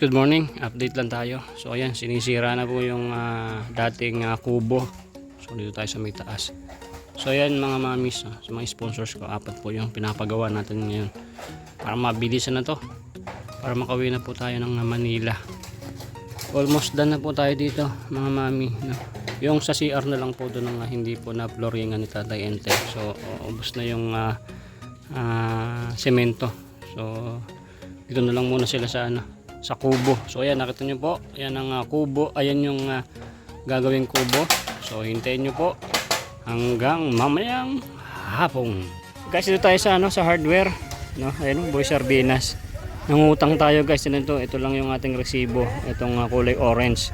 Good morning. Update lang tayo. So ayan, sinisira na po yung dating kubo. So dito tayo sa may taas. So ayan mga mamis, sa mga sponsors ko, 4 po yung pinapagawa natin ngayon. Para mabilisan na to. Para makauwi na po tayo ng Manila. Almost done na po tayo dito mga mami. No? Yung sa CR na lang po doon na hindi po na flooringan ni Tatay Ente. So ubos na yung semento. So dito na lang muna sila sa sa kubo. So ayan, nakita nyo po, ayan ang kubo, ayan yung gagawing kubo. So hintayin nyo po hanggang mamayang hapon. Guys, dito tayo sa sa hardware, no? Ayan, Boy Sardinas. Nangutang tayo guys, ito lang yung ating resibo, itong kulay orange.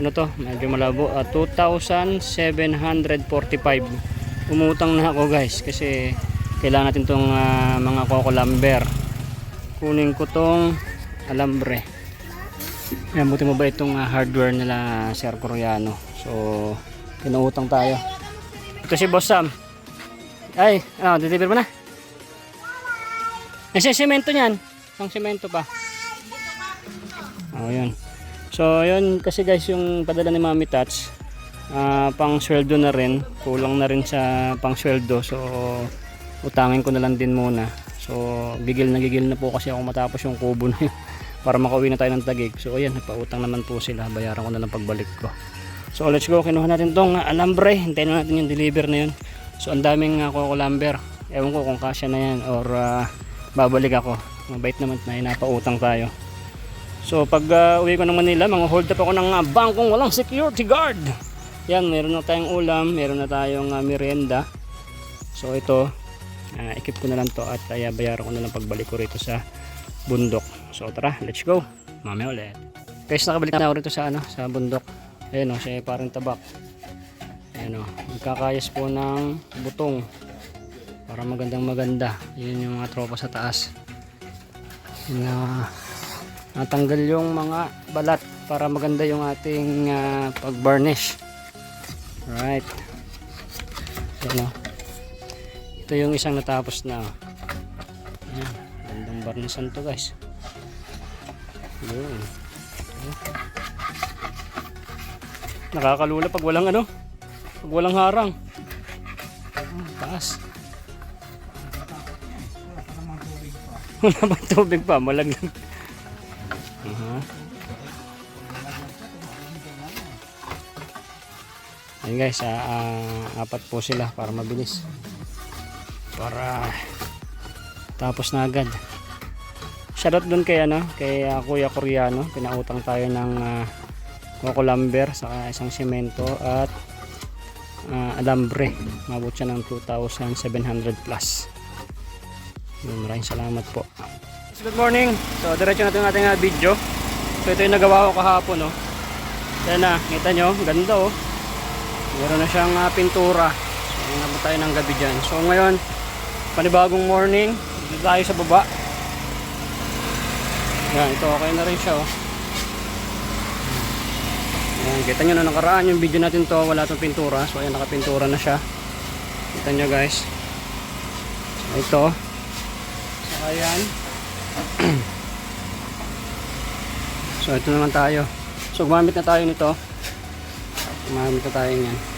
Ano to? Medyo malabo, 2,745. Umutang na ako guys kasi kailangan natin tong mga coco lumber. Kunin ko tong alambre. Yan, buti mo ba itong hardware nila Sir Coriano. So pinuutang tayo. Ito si Boss Sam. Ay, deliver mo na. Nasa semento niyan. Ang semento pa. Yun. So yun kasi guys, yung padala ni Mami Tats, pang sweldo na rin. Kulang na rin sa pang sweldo. So utangin ko na lang din muna. So gigil na po kasi ako matapos yung kubo na yun para makauwi na tayo ng Taguig. So ayan, napautang naman po sila, bayaran ko na lang pagbalik ko. So let's go, kinuha natin tong alambre, hintayin natin yung deliver na yun. So ang daming coco lumber, ewan ko kung kasya na yan or babalik ako. Mabait naman na napautang tayo. So pag uwi ko ng Manila, mga hold up ako ng bangkong walang security guard. Yan, meron na tayong ulam, meron na tayong merienda. So ito, ikip ko na lang to at bayaran ko na lang pagbalik ko rito sa bundok. So tara, let's go. Mamaya ulit. Guys, nakabalik na ako rito sa sa bundok. Ayun siya parang tabak. Ayun magkakayas po ng butong para maganda. Yun yung mga tropa sa taas. Natanggal yung mga balat para maganda yung ating pag-varnish. Alright. Ayun ito yung isang natapos na. Ayan, gandang varnisan to guys. Yun. Nakakalula pag walang pag walang harang. Taas. Wala bang tubig pa? Malaglag. Ayan guys, 4 po sila para mabilis. Para tapos na agad. Shoutout dun kay kay Kuya Coriano, pinautang tayo ng coco lumber sa isang semento at alambre. Mabot siya ng 2,700 plus. Maraming salamat po. Good morning. So diretso natin ang ating video. So ito yung nagawa ko kahapon Yan kita nyo, ganda meron na siyang pintura. So inabot tayo ng gabi dyan. So ngayon, panibagong morning, dito tayo sa baba. Yan, ito okay na rin siya Yan, kita nyo na nakaraan yung video natin to, wala itong pintura. So ayan, nakapintura na siya. Kita nyo guys. So ito. So ayan. So ito naman tayo. So gumamit na tayo nito. Gumamit na tayo niyan.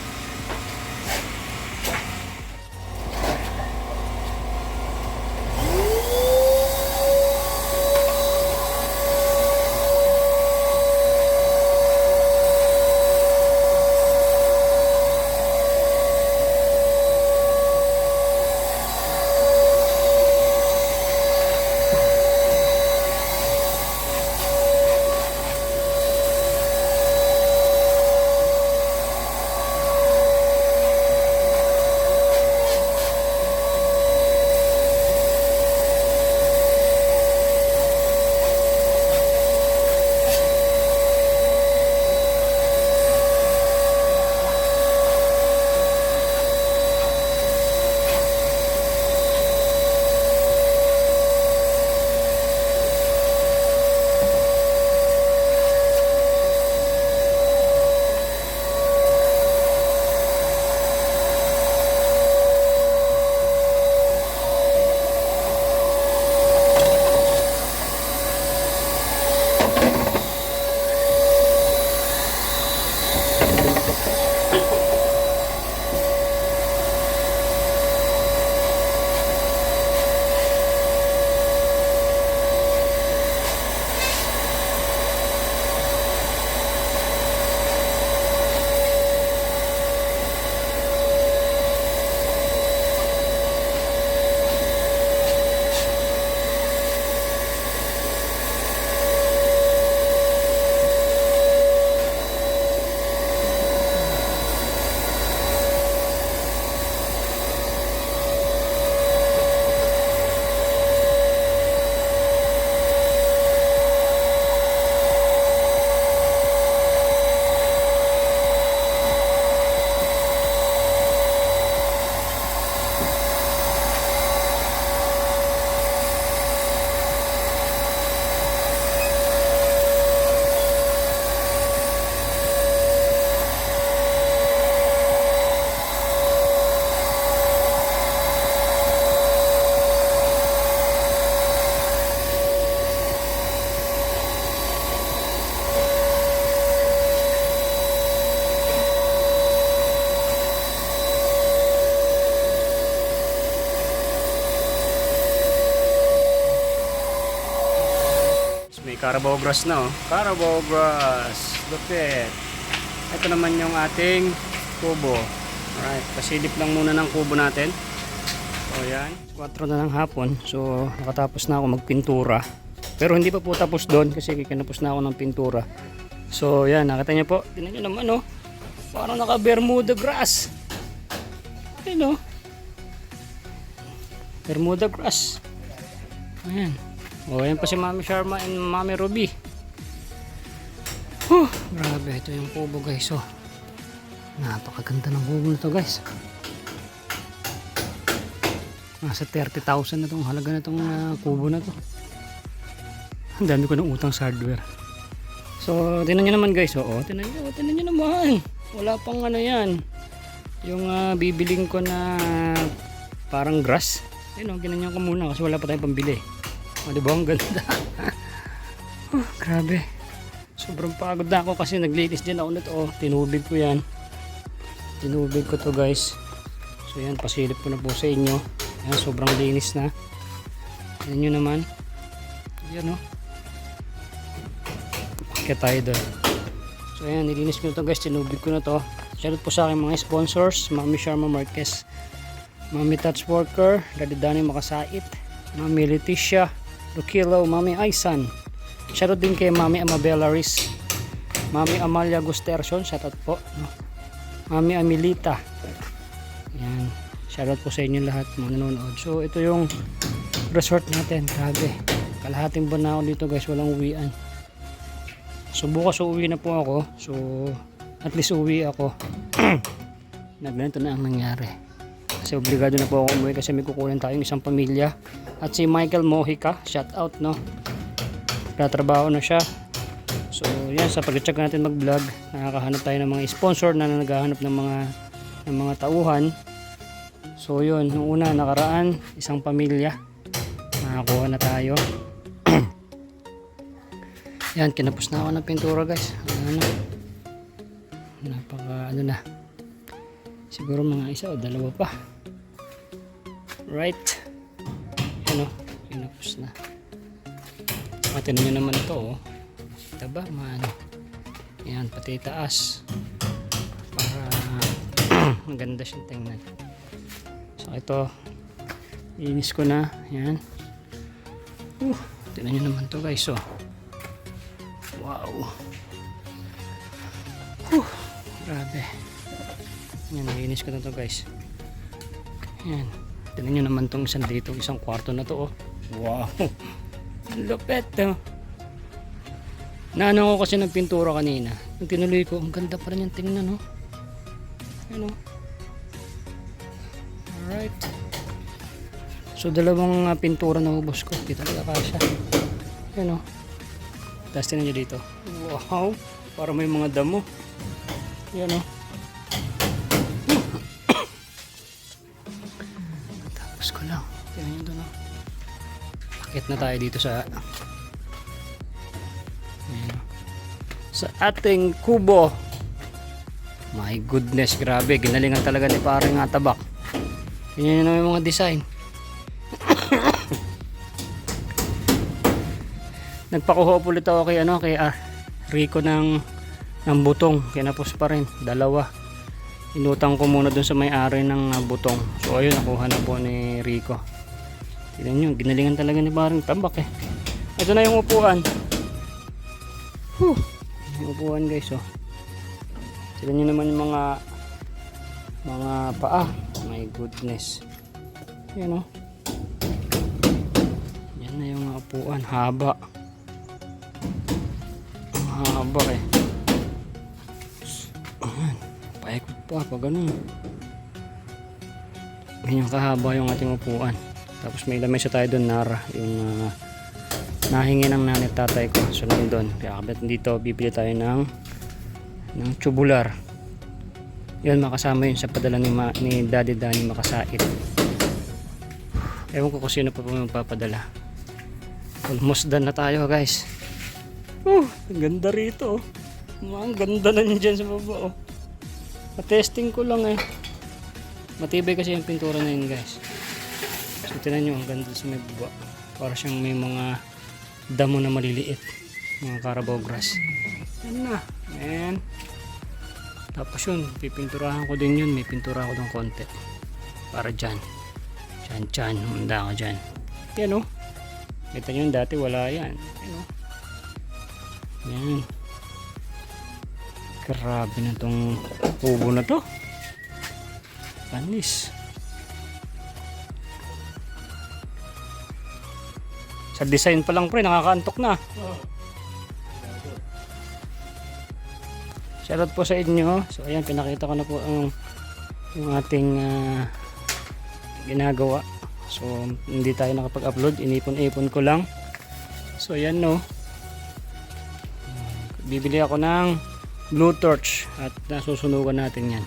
Carabao grass na oh. Carabao grass. Look at. Ito naman yung ating kubo. Alright, pasilip lang muna ng kubo natin. So yan, 4 na ng hapon. So nakatapos na ako magpintura. Pero hindi pa po tapos doon kasi kinapos na ako ng pintura. So yan, nakita niyo po. Tingnan niyo naman oh. Parang naka Bermuda grass. Ayun oh. Bermuda grass. Ayan. O yan pa si Mami Sharma and Mami Ruby. Grabe, ito yung kubo guys. Oh. Napakaganda ng kubo nito guys. Nasa 30,000 na itong halaga na itong kubo na to. Ang dami ko ng utang sa hardware. So, tinan nyo naman guys. Oo, tinan nyo naman. Wala pang ano yan. Yung bibiling ko na parang grass. Ayun o, ginanyan ko muna kasi wala pa tayong pambili. O, diba? Ang ganda. Grabe. Sobrang pagod na ako kasi naglinis din ako nito. O, tinubig ko yan. Tinubig ko to guys. So, yan. Pasilip ko na po sa inyo. Yan, sobrang linis na. Yan nyo naman. Yan o. Kaya tayo doon. So ayan, nilinis ko na to guys, tinubig ko na to. Shoutout po sa aking mga sponsors, Mami Sharma Marquez, Mami Touch Worker, Daddy Danny Makasait, Mami Leticia Rukilo, Mami Aisan. Shoutout din kay Mami Amabella Riz, Mami Amalia Gusterson, shoutout po. Mami Amilita. Yan, shoutout po sa inyo lahat mga nanonood. So ito yung resort natin, grabe. Kalahating buwan na ako dito guys, walang uwian. So bukas uuwi na po ako. So at least uuwi ako. Na ganito na ang nangyari. Kasi obligado na po ako umuwi kasi may kukunin tayong isang pamilya. At si Michael Mojica, shout out no. Nagtatrabaho na siya. So yan, sa pag-check natin mag-vlog, nakakahanap tayo ng mga sponsor na naghahanap ng mga tauhan. So yun, nung una nakaraan, isang pamilya. Nakakuha na tayo. Yan, kinapos na ako ng pintura guys. Napaka ano na. Siguro mga isa o dalawa pa. Right. Ano, kinapos na. Tinan nyo naman ito oh. Diba, maano. Yan, pati taas. Para maganda siyang tingnan. So ito, inis ko na. Yan. Tinan nyo naman to guys oh. Wow. Grabe. Yan, nalinis ko na to guys. Yan. Tignan nyo naman tong isang dito, isang kwarto na to oh. Wow. Lupet to. Naano ko kasi ng pintura kanina. Nung tinuloy ko, ang ganda pa rin yung tingnan oh. Yan oh. Alright. So dalawang pintura na ubos ko. Di talaga kasya. Yan oh. Tapos tinan nyo dito. Wow! Para may mga damo. Yan o. Tapos ko lang. Tinan nyo doon o. Akit na tayo dito sa ayan, sa ating kubo. My goodness, grabe. Ginalingan talaga ni paring Atabak. Yan na yung mga design. Nagpakuha ulit ako kay Rico ng butong. Kinapos pa rin, dalawa. Inutang ko muna dun sa may-ari ng butong. So ayun, nakuha na po ni Rico. Tignan nyo, ginalingan talaga ni paring Tabak eh. Ito na yung upuan. Yung upuan guys oh. Tignan nyo naman yung mga paa. My goodness. Yan oh. Yan na yung upuan, haba. Haba eh. Ayan, paikot pa pag ganun. Ganyan kahaba yung ating upuan. Tapos may lamesa tayo doon, Nara, yung nahingi ng nanay tatay ko. So nandun, kaya kabit dito bibili tayo ng tubular. Yun, makasama yun sa padala ni Daddy Danny Makasait. Ewan ko kung sino pa magpapadala. Almost done na tayo guys. Ang ganda rito oh. Ang ganda na dyan sa baba oh. Matesting ko lang eh. Matibay kasi yung pintura na yun guys. So tinan nyo, ang ganda sa may baba. Para siyang may mga damo na maliliit. mga Carabao grass. Yan na. And tapos yun, pipinturahan ko din yun. May pintura ko ng konti. Para dyan. Dyan. Humanda ka dyan. Yan o. Kita nyo dati wala yan. Yan o. Yan. Grabe na tong kubo na to. Panis. Sa design pa lang pre, nakakaantok na. Shoutout po sa inyo. So ayan, pinakita ko na po yung ating ginagawa. So hindi tayo nakapag-upload, inipon-ipon ko lang. So ayan no. Bibili ako ng blue torch at nasusunugan natin yan.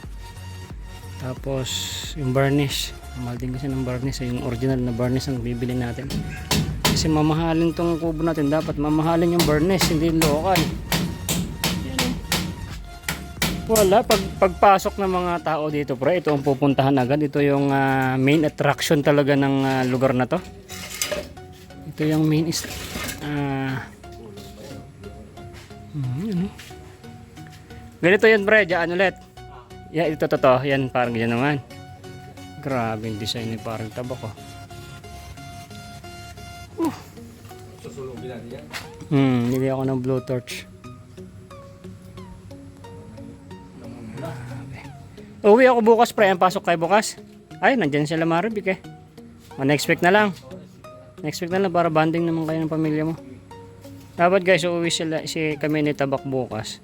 Tapos yung varnish, mahal din kasi ng varnish, yung original na varnish ang bibili natin. Kasi mamahalin tong kubo natin, dapat mamahalin yung varnish, hindi local. Wala, pagpasok ng mga tao dito pre, ito ang pupuntahan agad. Ito yung main attraction talaga ng lugar na to. Ito yung main ganito yan pre, dyan ulit. Yeah, ito to. Yan parang ganyan naman. Grabe yung design ni parang tabak oh. Susulugin natin yan. Nili ako ng blue torch. Uwi ako bukas pre, ang pasok kayo bukas. Ay, nandyan sila Maribik eh. Next week na lang. Next week na lang para banding naman kayo ng pamilya mo. Dapat guys, uuwi kami ni Tabak bukas.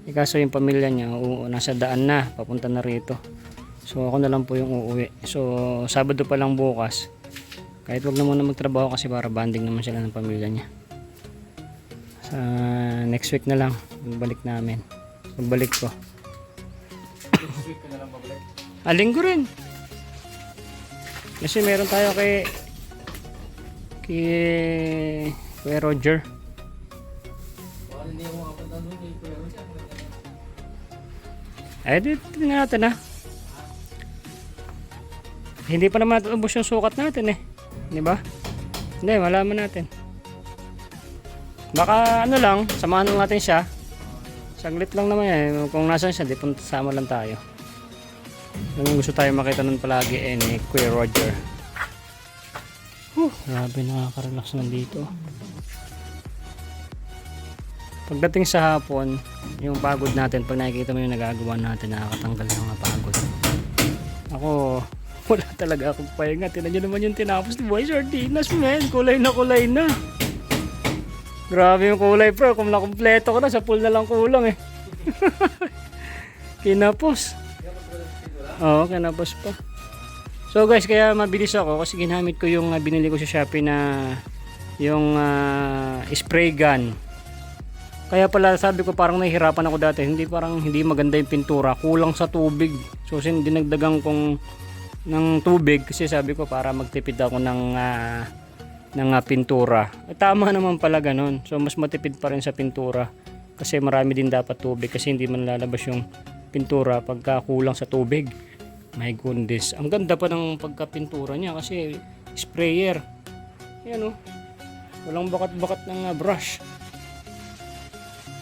Kaso yung pamilya niya, nasa daan na, papunta na rito. So ako na lang po yung uuwi. So Sabado pa lang bukas. Kahit wag na muna magtrabaho kasi para banding naman sila ng pamilya niya. Sa next week na lang, magbalik namin. Magbalik ko. Next week ka na lang babalik. Linggo rin. Kasi meron tayo kay Kuya Roger. Baka hindi ako makapunta doon kay Kuya Roger. Ay, dito natin ha. Hindi pa naman natin ubos yung sukat natin eh. Di ba? Hindi, malaman natin. Baka ano lang, samahan lang natin siya. Saglit lang naman yan. Kung nasan siya, di punta sama lang tayo. Yung gusto tayo makita nun palagi eh, ni Kuya Roger. Grabe, nakaka-relax nandito. Pagdating sa hapon, yung pagod natin, pag nakikita mo yung nagagawa natin, nakakatanggal ng mga pagod. Ako, wala talaga akong pahinga. Tinan nyo naman yung tinapos ni Boy Sardinas, man. Kulay na. Grabe yung kulay, bro. Kung nakumpleto ko na, sa pool na lang kulang eh. Kinapos. Oo, kinapos pa. So guys, kaya mabilis ako kasi ginamit ko yung binili ko sa Shopee na yung spray gun. Kaya pala sabi ko parang nahihirapan ako dati. Hindi maganda yung pintura. Kulang sa tubig. So dinagdagan kong ng tubig kasi sabi ko para magtipid ako ng pintura. Tama naman pala ganun. So mas matipid pa rin sa pintura. Kasi marami din dapat tubig kasi hindi man lalabas yung pintura pagka kulang sa tubig. My goodness. Ang ganda pa ng pagkapintura niya kasi sprayer. Yan o. Walang bakat-bakat ng brush.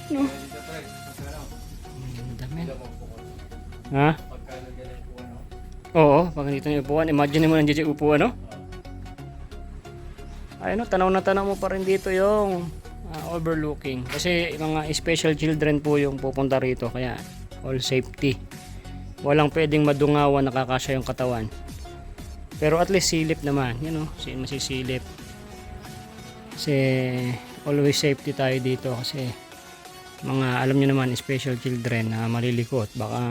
No? Dami. Ha? Oo, pag dito yung upuan. Imagine mo nandiyan yung upuan, no? Ayun, tanaw na tanaw mo pa rin dito yung overlooking. Kasi mga special children po yung pupunta rito. Kaya all safety. Walang pwedeng madungawan, nakakasya yung katawan. Pero at least silip naman. Yan o, masisilip. Kasi always safety tayo dito kasi mga alam nyo naman special children na malilikot baka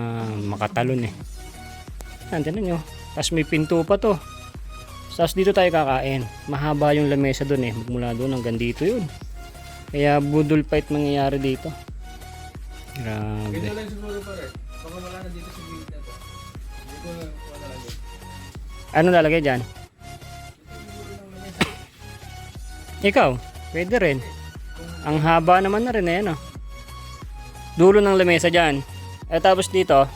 makatalon eh. Yan, tinan nyo, tapos may pinto pa to. Tapos dito tayo kakain, mahaba yung lamesa dun eh, magmula dun hanggang dito yun, kaya budol fight mangyayari dito. Grabe. Ganyan lang siguro pare, baka wala na dito sa gilid na to. Hindi ko wala lang dito. Ano lalagay dyan? Ikaw, pwede rin. Ang haba naman na rin eh, no? Dulo ng lamesa dyan. Eh tapos dito,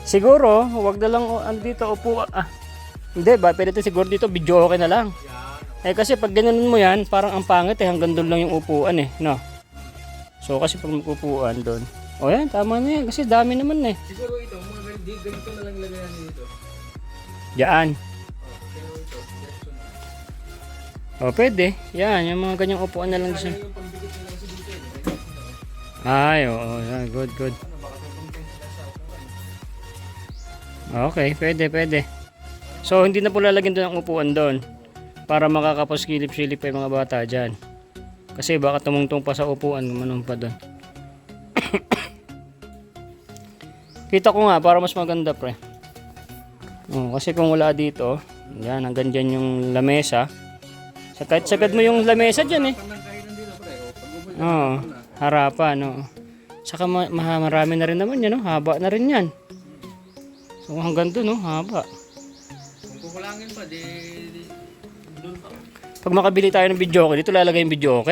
siguro, wag na lang dito upo. Hindi ba? Pwede ito siguro dito, video okay na lang. Eh kasi pag ganoon mo yan, parang ang pangit eh, hanggang doon lang yung upuan eh, no? So kasi pag upuan doon, o yan, tama na yan, kasi dami naman eh. Siguro ito, mga ganito na lang lagayan dito. Diyan. Pero ito, diretso na. O pwede, yan, yung mga ganyang upuan na lang siya. Yung pambigit nila kasi dito eh. May ganito na. Ay, oo, yan, good, good. Ano, baka may content sila sa upuan. Okay, pwede. So hindi na po lalagyan doon ang upuan doon para makakapos-kilip-silip pa yung mga bata dyan. Kasi baka tumungtong pa sa upuan, gumanong pa doon. Kita ko nga para mas maganda pre. Kasi kung wala dito, yan, hanggang dyan yung lamesa. Kahit sagad mo yung lamesa dyan eh. Panangkahinan dito pre. O, pag bubuli ka Oo, harapan, no. Saka marami na rin naman yan, no? Haba na rin yan. So hanggang doon, no? Haba. kung kukulangin pa, di doon pa. Pag makabili tayo ng video dito lalagay yung video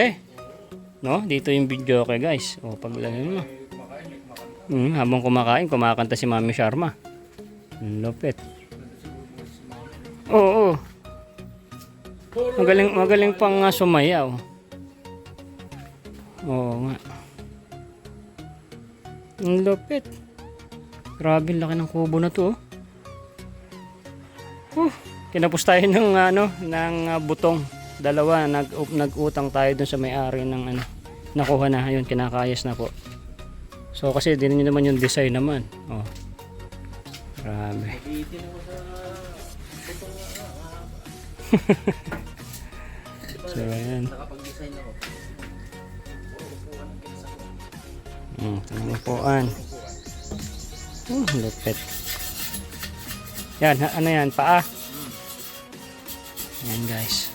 no? Dito yung video guys. O paglagay mo. Habang kumakanta si Mami Sharma. Ang lupit. Oo. Magaling pang sumayaw. Oo nga. Ang lupit. Grabe, laki ng kubo na to. Kinapos tayo ng butong. Dalawa, nag-utang tayo dun sa may-ari ng nakuha na, ayun, kinakayas na po. So kasi din niyo naman yung design naman. Oh. Grabe. Iitin ako sa itong So ayan. nakapag-design ako. Tanong upuan. Lupit. Yan, ano yan, paa. Yan guys.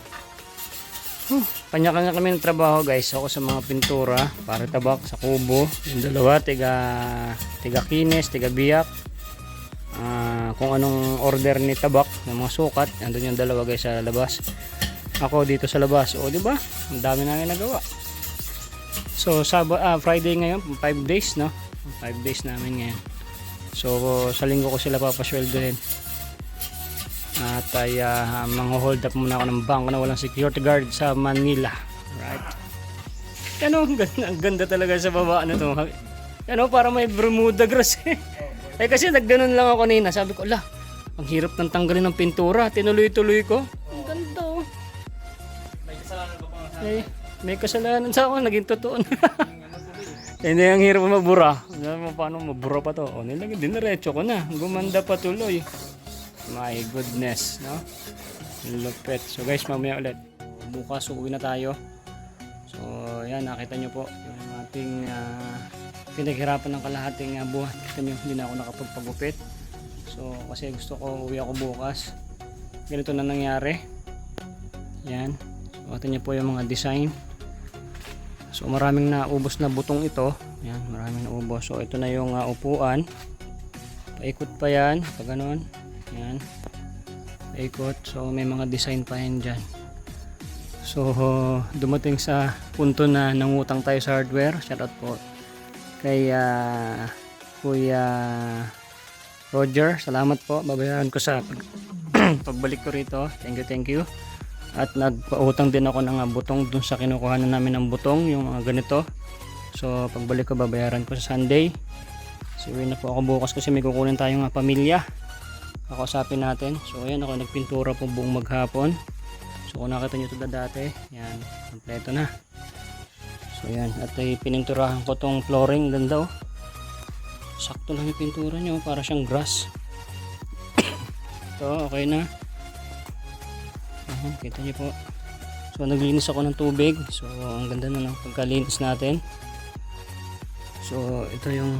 Kanya-kanya kami ng trabaho guys. Ako sa mga pintura, para tabak sa kubo. Yung dalawa, tiga kines, tiga biyak. Kung anong order ni tabak ng mga sukat, andun yung dalawa guys sa labas. Ako dito sa labas. O di ba? Ang dami namin nagawa. So Friday ngayon, 5 days, no? 5 days namin ngayon. So sa linggo ko sila papasweldohin. At ay mang-hold up muna ako ng bangko na walang security guard sa Manila. Right? Ang ganda talaga sa baba na to. Para may Bermuda grass eh. Kasi nagganon lang ako kanina. Sabi ko, ang hirap ng tanggalin ng pintura. Tinuloy-tuloy ko. Ang ganda oh. May kasalanan ba pa May kasalanan sa ako. Naging totoo na. Hindi, ang hirap mabura. Paano mabura pa to? Nilagay, diniretso ko na. Gumanda pa tuloy. My goodness, no? Lupit. So guys, mamaya ulit. Bukas uuwi na tayo. So, yan, nakita nyo po yung ating pinaghirapan ng kalahating buwan. Kita nyo, hindi na ako nakapagpagupit. So, kasi gusto ko uwi ako bukas. Ganito na nangyari. Yan. So, ito nyo po yung mga design. So, maraming naubos na butong ito. Yan, maraming naubos. So, ito na yung upuan. Paikot pa yan. Pag ganon. Yan. Paikot. So may mga design pa yan dyan. So dumating sa punto na nangutang tayo sa hardware. Shoutout po kay Kuya Roger. Salamat po. Babayaran ko sa pagbalik ko rito. Thank you. At nagpautang din ako ng butong dun sa kinukuhanan namin ng butong. Yung ganito. So pagbalik ko babayaran ko sa Sunday. So uwi na po ako bukas kasi may kukunin tayong pamilya. Kakausapin natin. So ayan, ako nagpintura po buong maghapon. So kung nakita nyo ito dati, yan, kompleto na. So yan, at ay pininturahan ko tong flooring. Ganda oh. Sakto lang yung pintura nyo, para siyang grass. Ito, okay na. Kita nyo po. So naglinis ako ng tubig. So ang ganda na ng pagkalinis natin. So ito yung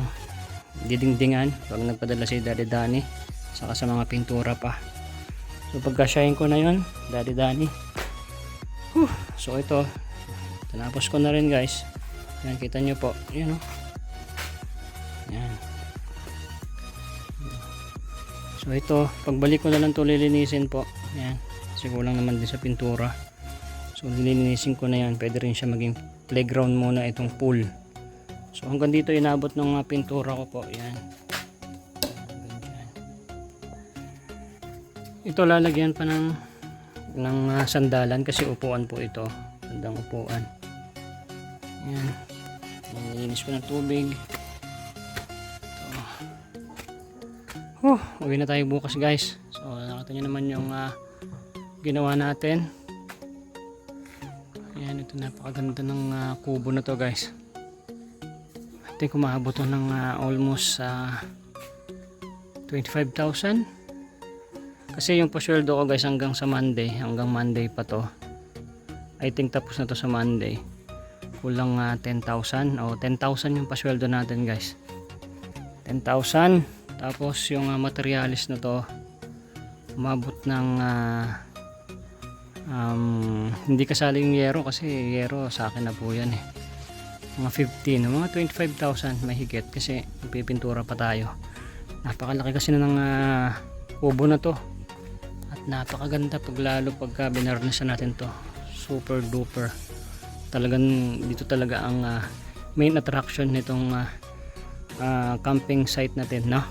didingdingan pag nagpadala si Daddy Danny. Saka sa mga pintura pa. So pagka-shine ko na yun, Daddy Danny. So ito, tinapos ko na rin guys. Yan, kita nyo po. Yan o. Yan. So ito, pagbalik ko na lang ito lilinisin po. Yan. Kasi kulang naman din sa pintura. So lilinisin ko na yan. Pwede rin siya maging playground muna itong pool. So hanggang dito inabot ng pintura ko po. Yan. Ito lalagyan pa ng sandalan kasi upuan po ito. Gandang upuan. Ayan. Nilinis ko ng tubig. Uwi na tayo bukas guys. So nakita nyo naman yung ginawa natin. Ayan, ito napakaganda ng kubo na to guys. I think umabot to ng almost 25,000. Kasi yung pasweldo ko guys hanggang Monday pa to. I think tapos na to sa Monday. Kulang 10,000 o 10,000 yung pasweldo natin guys. 10,000. Tapos yung materialis na to umabot ng hindi kasali yung yero kasi yero sa akin na po yan eh. Mga 15, mga 25,000 mahigit kasi pipintura pa tayo. Napakalaki kasi na ng kubo na to. At napakaganda lalo pagka binarnisan natin to. Super duper. Talagang dito talaga ang main attraction nitong camping site natin, no?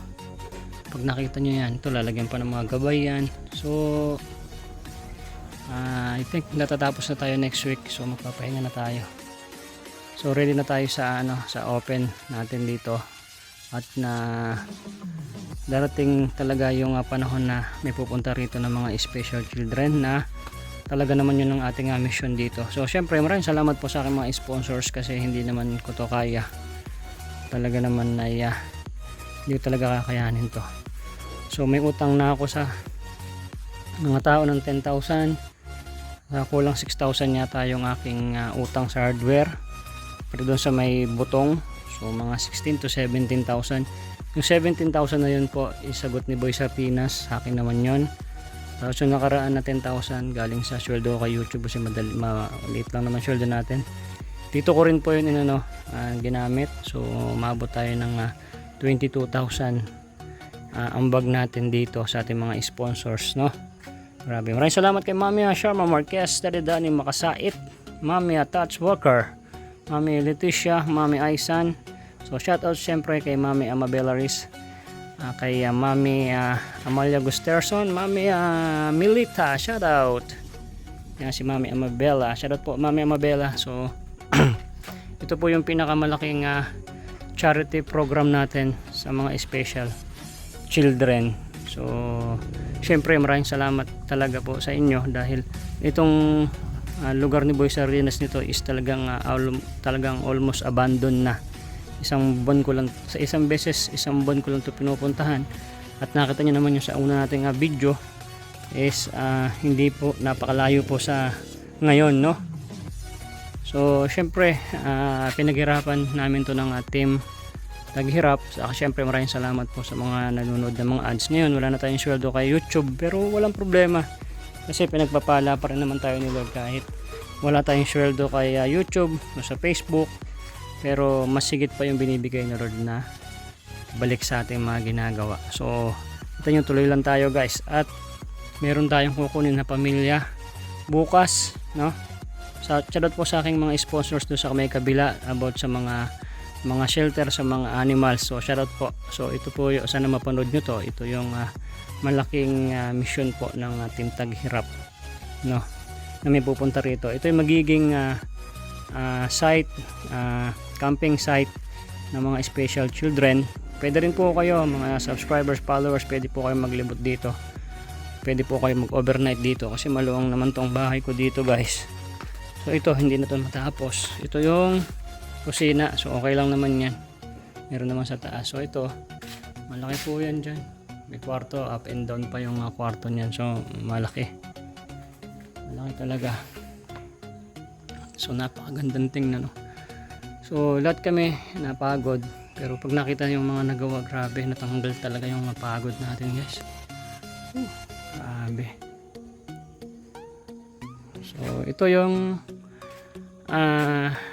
Pag nakita nyo yan, ito lalagyan pa ng mga gabay yan. So I think natatapos na tayo next week. So magpapahinga na tayo. So ready na tayo sa sa open natin dito. At na darating talaga yung panahon na may pupunta rito ng mga special children na talaga naman yun ang ating mission dito. So syempre maraming salamat po sa aking mga sponsors kasi hindi naman ko to kaya. Talaga naman ay hindi ko talaga kakayanin to. So may utang na ako sa mga tao ng 10,000. Kulang 6,000 yata yung aking utang sa hardware. Pero doon sa may butong, so mga 16 to 17,000. Yung 17,000 na yun po isagot ni Boy sa Pinas, sa akin naman yun. Tapos yung nakaraan na 10,000 galing sa sweldo ko kay YouTube kasi maliit lang naman sweldo natin. Dito ko rin po yun ginamit. So maabot tayo ng 22,000 ang bag natin dito sa ating mga sponsors, no? Grabe. Maraming salamat kay Mami Sharma Marquez, Daddy Danny Makasait, Mami Touch Walker, Mami Leticia, Mami Aisan. So shoutout siyempre kay Mami Amabella Riz, kay Mami Amalia Gusterson, Mami Milita, shoutout. Yan si Mami Amabella. Shoutout po Mami Amabella. So ito po yung pinakamalaking charity program natin sa mga special children. So syempre maraming salamat talaga po sa inyo dahil itong lugar ni Boy Sardinas nito is talagang almost abandoned na. Isang buwan ko lang to pinupuntahan at nakita niyo naman yung sa una nating video is hindi po napakalayo po sa ngayon, no? So syempre pinaghirapan namin to ng team Taghirap. Saka syempre maraming salamat po sa mga nanonood ng mga ads. Ngayon wala na tayong sweldo kay YouTube pero walang problema kasi pinagpapala pa rin naman tayo ni Lord kahit wala tayong sweldo kay YouTube o sa Facebook, pero mas sigit pa yung binibigay ni Lord na balik sa ating mga ginagawa. So ito yung tuloy lang tayo guys at meron tayong kukunin na pamilya bukas, no? Shoutout po sa aking mga sponsors doon sa may kabila about sa mga shelter sa mga animals. So shoutout po. So ito po yung sana mapanood nyo to. Ito yung malaking mission po ng Team Taghirap, no, na may pupunta rito. Ito yung magiging site, camping site ng mga special children. Pwede rin po kayo mga subscribers, followers, pwede po kayo maglibot dito. Pwede po kayo mag-overnight dito kasi maluwang naman tong bahay ko dito guys. So ito hindi na to matapos. Ito yung kusina, so okay lang naman yan. Meron naman sa taas. So ito malaki po yan dyan. May kwarto, up and down pa yung kwarto niyan. So malaki talaga. So napakagandang tingnan, no? So lahat kami napagod, pero pag nakita yung mga nagawa, grabe, natanggal talaga yung pagod natin guys. Grabe. So ito yung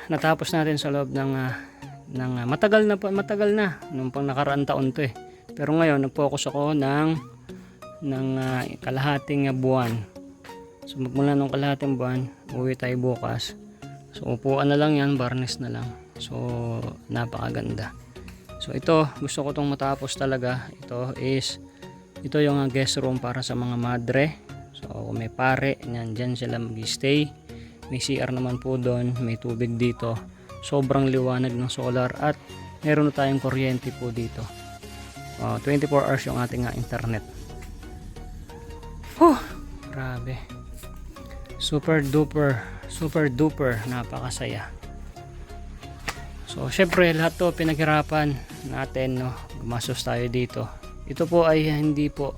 natapos natin sa loob ng matagal na nung pang nakaraang taon to eh. Pero ngayon nag-focus ako ng kalahating buwan. So magmula nung kalahating buwan, uwi tayo bukas. So upuan na lang yan, varnish na lang. So napakaganda. So ito, gusto ko tong matapos talaga. Ito yung guest room para sa mga madre. So kung may pare, dyan sila mag-stay. May CR naman po doon, may tubig dito. Sobrang liwanag ng solar at meron na tayong kuryente po dito. 24 hours yung ating internet. Grabe. Super duper, napakasaya. So syempre lahat to pinaghirapan natin, no. Gumastos tayo dito. Ito po ay hindi po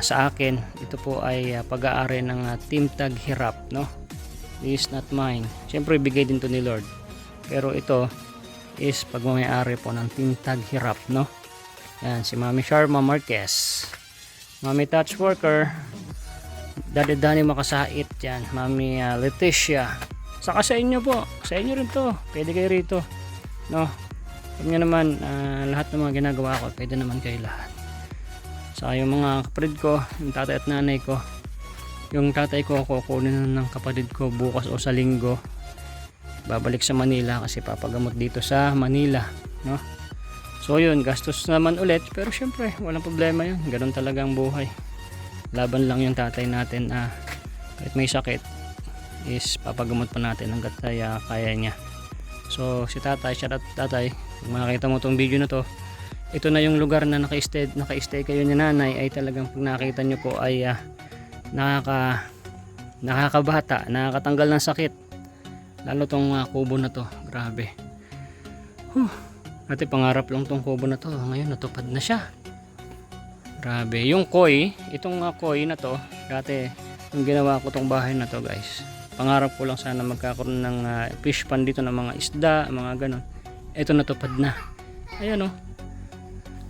sa akin. Ito po ay pag-aari ng Team Tag Hirap, no. This is not mine. Syempre bigay din to ni Lord. Pero ito is pagmamayari po ng Team Tag Hirap, no. Yan si Mami Sharma Marquez, Mami Touch Worker, Daddy Danny Makasait, yan Mami Leticia. Saka sa inyo po, sa inyo rin to, pwede kayo rito, no. Sabi nyo naman, lahat ng mga ginagawa ko, pwede naman kayo lahat. Saka yung mga kapatid ko, yung tatay at nanay ko, yung tatay ko kukunin ng kapatid ko bukas o sa linggo, babalik sa Manila kasi papagamot dito sa Manila, no. So yun, gastos naman ulit, pero syempre walang problema yun, ganun talaga ang buhay. Laban lang yung tatay natin, kahit may sakit is papagamot pa natin hanggat kaya niya. So si tatay, shout out tatay, kung makakita mo tong video na to, ito na yung lugar na naka-stay kayo ni nanay, ay talagang pag nakita nyo po ay nakakabata, nakakatanggal ng sakit, lalo tong kubo na to. Grabe. Dati pangarap lang tong kubo na to, ngayon natupad na siya. Grabe. Yung koi, itong koi na to, dati yung ginawa ko tong bahay na to guys, pangarap ko lang sana magkakaroon ng fish pan dito ng mga isda, mga ganon. Ito natupad na. Ayan,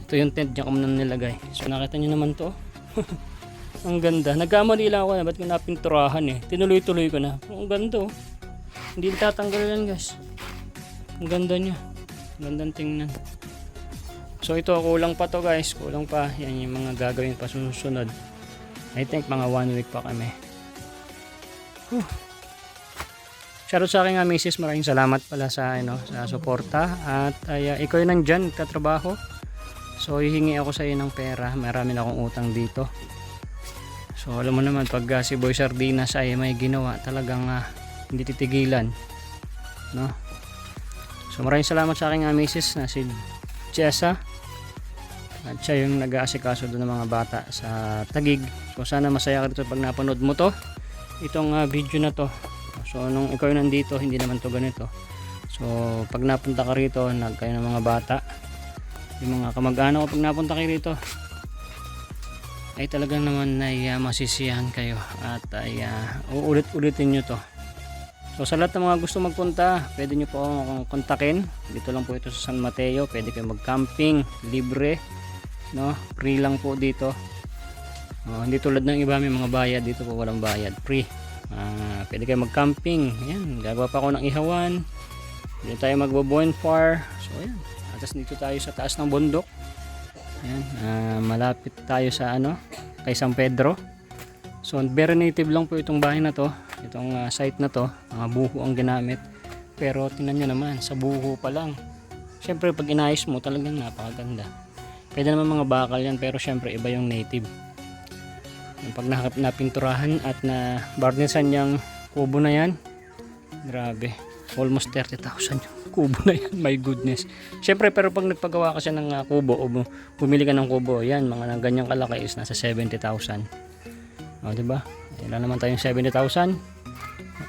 ito yung tent niya kung nang nilagay. So nakita nyo naman to. Ang ganda. Nagkamali lang ako na ba't ko napinturahan tinuloy-tuloy ko na. Ang ganda hindi tatanggal yan guys. Ang ganda niya. Gandang tingnan. So ito kulang pa to guys, kulang pa. Yan yung mga gagawin pa susunod. I think mga 1 week pa kami. Shoutout sa aking misis, maraming salamat pala sa sa suporta at ikaw yung nandyan nagtatrabaho. So hihingi ako sa iyo ng pera, marami na akong utang dito. So alam mo naman pag si Boy Sardinas ay may ginawa, talagang hindi titigilan, no? So maraming salamat sa aking misis na si Jessa. At siya yung nag-aasikaso doon ng mga bata sa Taguig. So sana masaya ka dito pag napanood mo to, itong video na to. So nung ikaw yung nandito, hindi naman to ganito. So pag napunta ka rito, kayo ng mga bata, yung mga kamag-anak ko pag napunta kayo rito, ay talagang naman ay masisiyahan kayo at ay uulit-ulitin nyo to. So sa lahat ng mga gusto magpunta, pwede nyo po akong kontakin. Dito lang po ito sa San Mateo. Pwede kayo mag-camping, libre, no? Free lang po dito. Hindi tulad ng iba, may mga bayad. Dito po walang bayad, free. Pwede kayo mag-camping. Ayan, gagawa pa ako ng ihawan. Dito tayo magbo-bonfire. So ayan, atas dito tayo sa taas ng bundok. Ayan, malapit tayo sa kay San Pedro. So very native lang po itong bahay na to. Itong site na to, mga buho ang ginamit. Pero tingnan nyo naman, sa buho pa lang. Siyempre pag inayos mo, talagang napakaganda. Pwede naman mga bakal yan, pero siyempre iba yung native. Yung pag napinturahan at na barnisan yung kubo na yan, grabe, almost 30,000 yung kubo na yan, my goodness. Siyempre pero pag nagpagawa ka siya ng kubo o bumili ka ng kubo, yan mga ganyang kalaki is nasa 70,000. Diba? Ilan naman tayong 70,000,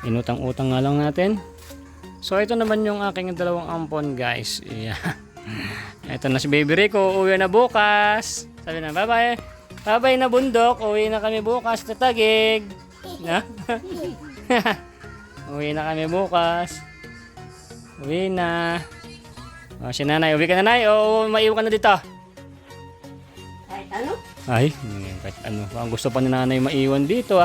inutang-utang nga lang natin. So ito naman yung aking dalawang ampon guys. Ito na si Baby Rico, uwi na bukas. Sabi na bye bye, bye bye na bundok, uwi na kami bukas sa Taguig. Uwi na kami bukas, uwi na. Si nanay, uwi ka na nanay o maiwan ka na dito? Kahit ano? Ay, kahit ano. Ang gusto pa ni nanay maiwan dito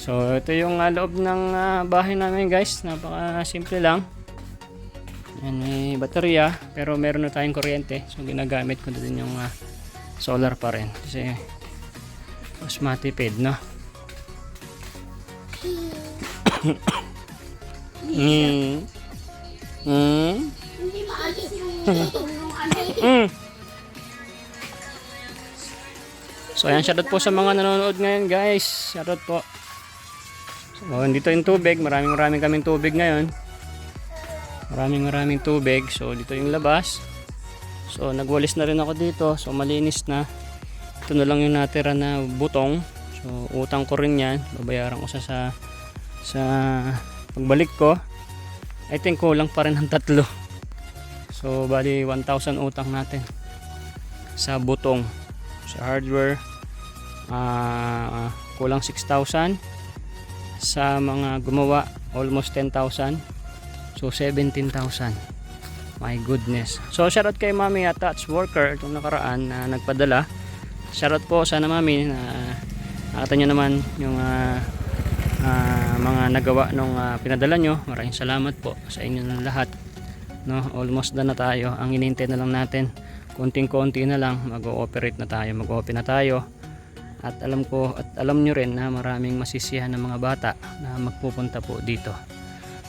So ito yung loob ng bahay namin guys. Napaka simple lang. Yan, may baterya pero meron na tayong kuryente. So ginagamit ko din yung solar pa rin. Kasi mas matipid, no? Hindi maalis yung ano. So ayan, shoutout po sa mga nanonood ngayon guys. Shoutout po. So dito yung tubig, maraming kaming tubig ngayon. Maraming tubig. So dito yung labas. So nagwalis na rin ako dito. So malinis na. Ito na lang yung natira na butong. So utang ko rin yan. Babayaran ko sa pagbalik ko. I think kulang pa rin ng 3. So bali 1,000 utang natin sa butong. Sa hardware kulang 6,000. Sa mga gumawa almost 10,000. So 17,000. My goodness. So shoutout kay Mami at Touch Worker itong nakaraan na nagpadala. Shoutout po sana Mami na nakita nyo naman yung mga nagawa nung pinadala nyo. Maraming salamat po sa inyo na lahat. No, almost done na tayo. Ang inintay na lang natin konting-konti na lang mag-ooperate na tayo, mag-open na tayo. At alam nyo rin na maraming masisiyahan ng mga bata na magpupunta po dito.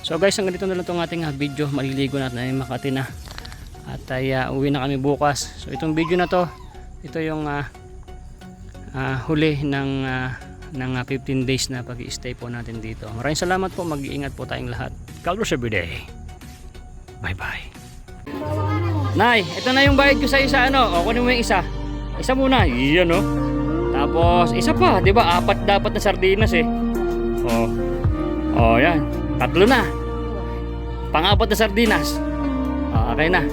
So guys, hanggang dito na lang itong ating video. Maliligo na tayo Makati na. At ay uwi na kami bukas. So itong video na to, ito yung huli ng 15 days na pag-i-stay po natin dito. Maraming salamat po. Mag-iingat po tayong lahat. God bless everyday. Bye bye. Nay, ito na yung bayad ko sa isa, ano? O, kunin mo yung isa. Isa muna. Iyan, no? Tapos, isa pa. Diba? 4 dapat na sardinas, eh. O, yan. 3 na. Pang-4 na sardinas. O, okay na.